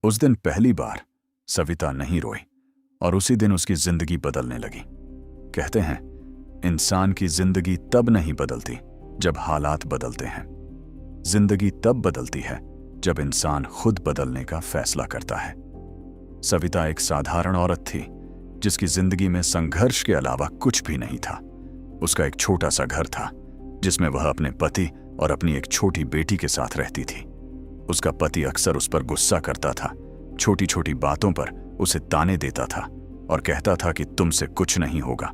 उस दिन पहली बार सविता नहीं रोई और उसी दिन उसकी जिंदगी बदलने लगी। कहते हैं इंसान की जिंदगी तब नहीं बदलती जब हालात बदलते हैं। जिंदगी तब बदलती है जब इंसान खुद बदलने का फैसला करता है। सविता एक साधारण औरत थी जिसकी जिंदगी में संघर्ष के अलावा कुछ भी नहीं था। उसका एक छोटा सा घर था जिसमें वह अपने पति और अपनी एक छोटी बेटी के साथ रहती थी। उसका पति अक्सर उस पर गुस्सा करता था, छोटी छोटी बातों पर उसे ताने देता था और कहता था कि तुमसे कुछ नहीं होगा,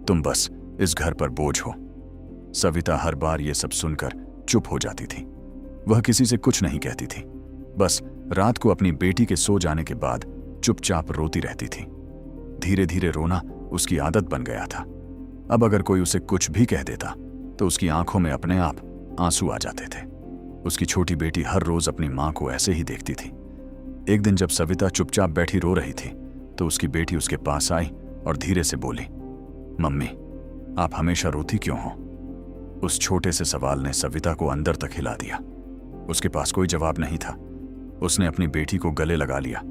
तुम बस इस घर पर बोझ हो। सविता हर बार ये सब सुनकर चुप हो जाती थी। वह किसी से कुछ नहीं कहती थी, बस रात को अपनी बेटी के सो जाने के बाद चुपचाप रोती रहती थी। धीरे धीरे रोना उसकी आदत बन गया था। अब अगर कोई उसे कुछ भी कह देता तो उसकी आंखों में अपने आप आंसू आ जाते थे। उसकी छोटी बेटी हर रोज अपनी मां को ऐसे ही देखती थी। एक दिन जब सविता चुपचाप बैठी रो रही थी तो उसकी बेटी उसके पास आई और धीरे से बोली, मम्मी, आप हमेशा रोती क्यों हो? उस छोटे से सवाल ने सविता को अंदर तक हिला दिया। उसके पास कोई जवाब नहीं था। उसने अपनी बेटी को गले लगा लिया,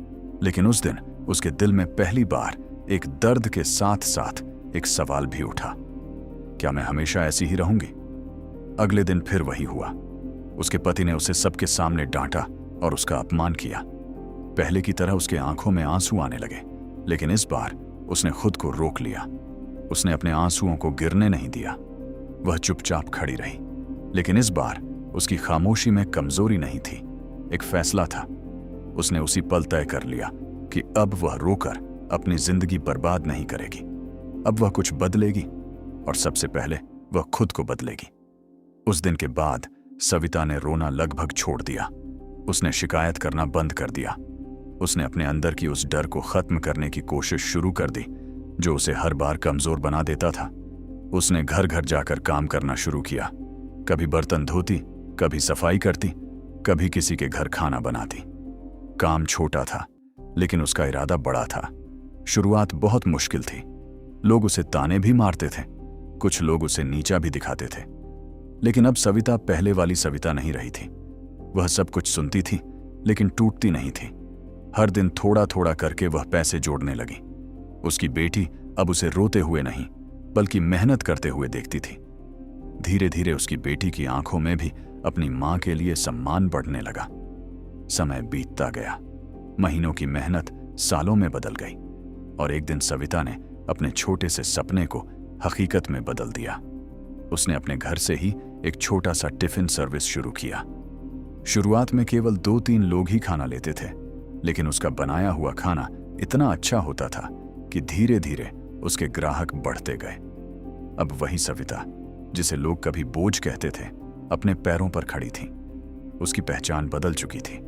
लेकिन उस दिन उसके दिल में पहली बार एक दर्द के साथ साथ एक सवाल भी उठा, क्या मैं हमेशा ऐसी ही रहूंगी? अगले दिन फिर वही हुआ। उसके पति ने उसे सबके सामने डांटा और उसका अपमान किया। पहले की तरह उसके आंखों में आंसू आने लगे, लेकिन इस बार उसने खुद को रोक लिया। उसने अपने आंसुओं को गिरने नहीं दिया। वह चुपचाप खड़ी रही, लेकिन इस बार उसकी खामोशी में कमजोरी नहीं थी, एक फैसला था। उसने उसी पल तय कर लिया कि अब वह रोकर अपनी जिंदगी बर्बाद नहीं करेगी। अब वह कुछ बदलेगी और सबसे पहले वह खुद को बदलेगी। उस दिन के बाद सविता ने रोना लगभग छोड़ दिया। उसने शिकायत करना बंद कर दिया। उसने अपने अंदर की उस डर को खत्म करने की कोशिश शुरू कर दी जो उसे हर बार कमजोर बना देता था। उसने घर घर जाकर काम करना शुरू किया। कभी बर्तन धोती, कभी सफाई करती, कभी किसी के घर खाना बनाती। काम छोटा था, लेकिन उसका इरादा बड़ा था। शुरुआत बहुत मुश्किल थी। लोग उसे ताने भी मारते थे, कुछ लोग उसे नीचा भी दिखाते थे। लेकिन अब सविता पहले वाली सविता नहीं रही थी। वह सब कुछ सुनती थी, लेकिन टूटती नहीं थी। हर दिन थोड़ा थोड़ा करके वह पैसे जोड़ने लगी। उसकी बेटी अब उसे रोते हुए नहीं, बल्कि मेहनत करते हुए देखती थी। धीरे धीरे उसकी बेटी की आंखों में भी अपनी मां के लिए सम्मान बढ़ने लगा। समय बीतता गया, महीनों की मेहनत सालों में बदल गई और एक दिन सविता ने अपने छोटे से सपने को हकीकत में बदल दिया। उसने अपने घर से ही एक छोटा सा टिफिन सर्विस शुरू किया। शुरुआत में केवल 2-3 लोग ही खाना लेते थे, लेकिन उसका बनाया हुआ खाना इतना अच्छा होता था कि धीरे धीरे उसके ग्राहक बढ़ते गए। अब वही सविता, जिसे लोग कभी बोझ कहते थे, अपने पैरों पर खड़ी थी। उसकी पहचान बदल चुकी थी।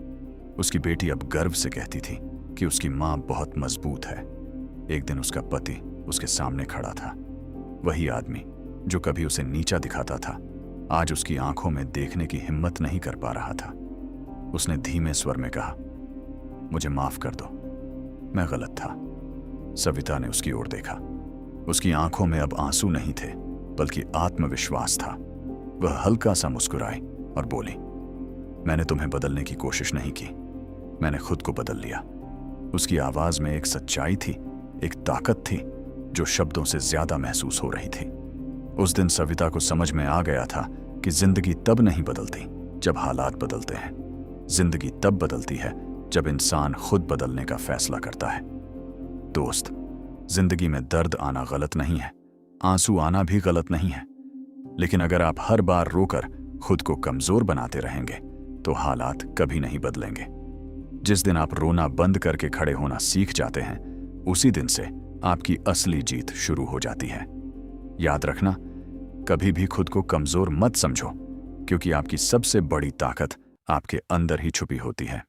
उसकी बेटी अब गर्व से कहती थी कि उसकी मां बहुत मजबूत है। एक दिन उसका पति उसके सामने खड़ा था। वही आदमी जो कभी उसे नीचा दिखाता था, आज उसकी आंखों में देखने की हिम्मत नहीं कर पा रहा था। उसने धीमे स्वर में कहा, मुझे माफ कर दो, मैं गलत था। सविता ने उसकी ओर देखा। उसकी आंखों में अब आंसू नहीं थे, बल्कि आत्मविश्वास था। वह हल्का सा मुस्कुराई और बोली, मैंने तुम्हें बदलने की कोशिश नहीं की, मैंने खुद को बदल लिया। उसकी आवाज में एक सच्चाई थी, एक ताकत थी जो शब्दों से ज्यादा महसूस हो रही थी। उस दिन सविता को समझ में आ गया था कि जिंदगी तब नहीं बदलती जब हालात बदलते हैं। जिंदगी तब बदलती है जब इंसान खुद बदलने का फैसला करता है। दोस्त, जिंदगी में दर्द आना गलत नहीं है, आंसू आना भी गलत नहीं है, लेकिन अगर आप हर बार रोकर खुद को कमजोर बनाते रहेंगे तो हालात कभी नहीं बदलेंगे। जिस दिन आप रोना बंद करके खड़े होना सीख जाते हैं, उसी दिन से आपकी असली जीत शुरू हो जाती है। याद रखना, कभी भी खुद को कमजोर मत समझो, क्योंकि आपकी सबसे बड़ी ताकत आपके अंदर ही छुपी होती है।